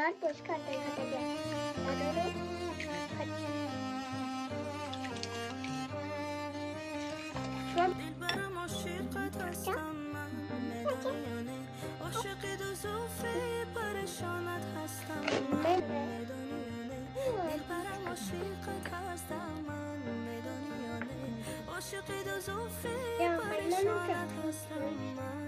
यार पुश करते करते गया دلبرم عاشقت هستم من میدانیانه عاشق دو زلفی پریشانت هستم من میدانیانه دلبرم عاشقت هستم من میدانیانه عاشق دو زلفی پریشانت هستم من